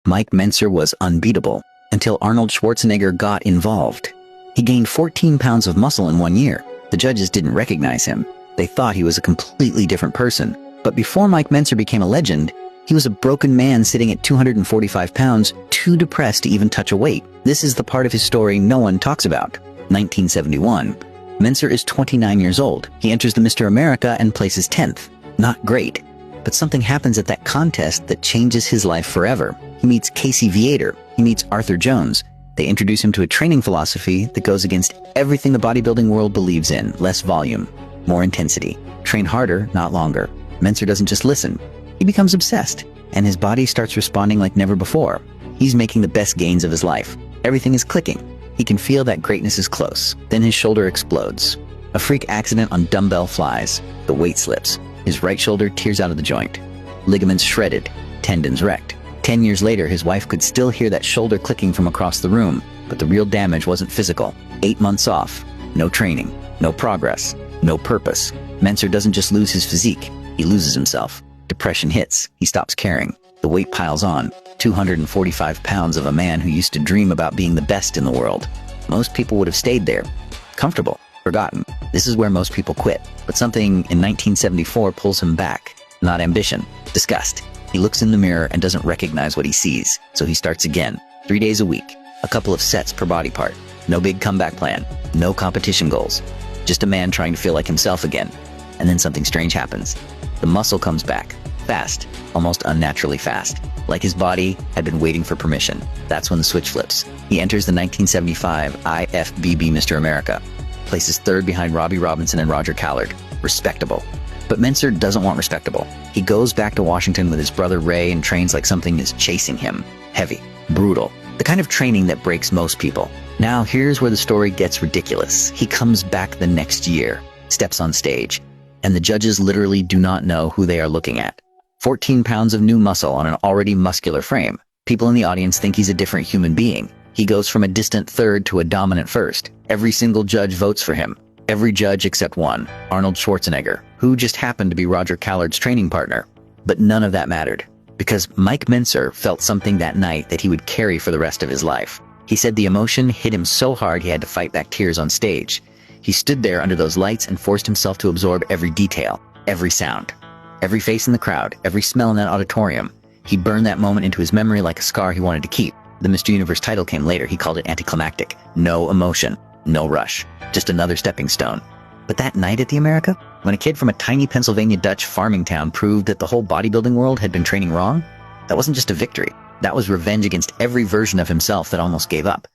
Mike Mentzer was unbeatable until Arnold Schwarzenegger got involved. He gained 14 pounds of muscle in 1 year. The judges didn't recognize him. They thought he was a completely different person. But before Mike Mentzer became a legend, he was a broken man sitting at 245 pounds, too depressed to even touch a weight. This is the part of his story no one talks about. 1971. Mentzer is 29 years old. He enters the Mr. America and places 10th. Not great. But something happens at that contest that changes his life forever. He meets Casey Viator. He meets Arthur Jones. They introduce him to a training philosophy that goes against everything the bodybuilding world believes in. Less volume, more intensity. Train harder, not longer. Mentzer doesn't just listen. He becomes obsessed, and his body starts responding like never before. He's making the best gains of his life. Everything is clicking. He can feel that greatness is close. Then his shoulder explodes. A freak accident on dumbbell flies. The weight slips. His right shoulder tears out of the joint. Ligaments shredded. Tendons wrecked. 10 years later, his wife could still hear that shoulder clicking from across the room, but the real damage wasn't physical. 8 months off. No training. No progress. No purpose. Mentzer doesn't just lose his physique. He loses himself. Depression hits. He stops caring. The weight piles on. 245 pounds of a man who used to dream about being the best in the world. Most people would have stayed there. Comfortable. Forgotten. This is where most people quit. But something in 1974 pulls him back. Not ambition. Disgust. He looks in the mirror and doesn't recognize what he sees. So he starts again. 3 days a week. A couple of sets per body part. No big comeback plan. No competition goals. Just a man trying to feel like himself again. And then something strange happens. The muscle comes back. Fast. Almost unnaturally fast. Like his body had been waiting for permission. That's when the switch flips. He enters the 1975 IFBB Mr. America. Places third behind Robbie Robinson and Roger Callard. Respectable. But Mentzer doesn't want respectable. He goes back to Washington with his brother Ray and trains like something is chasing him. Heavy. Brutal. The kind of training that breaks most people. Now here's where the story gets ridiculous. He comes back the next year. Steps on stage. And the judges literally do not know who they are looking at. 14 pounds of new muscle on an already muscular frame. People in the audience think he's a different human being. He goes from a distant third to a dominant first. Every single judge votes for him. Every judge except one, Arnold Schwarzenegger, who just happened to be Roger Callard's training partner. But none of that mattered, because Mike Mentzer felt something that night that he would carry for the rest of his life. He said the emotion hit him so hard he had to fight back tears on stage. He stood there under those lights and forced himself to absorb every detail, every sound, every face in the crowd, every smell in that auditorium. He burned that moment into his memory like a scar he wanted to keep. The Mr. Universe title came later. He called it anticlimactic. No emotion, no rush, just another stepping stone. But that night at the America, when a kid from a tiny Pennsylvania Dutch farming town proved that the whole bodybuilding world had been training wrong, that wasn't just a victory. That was revenge against every version of himself that almost gave up.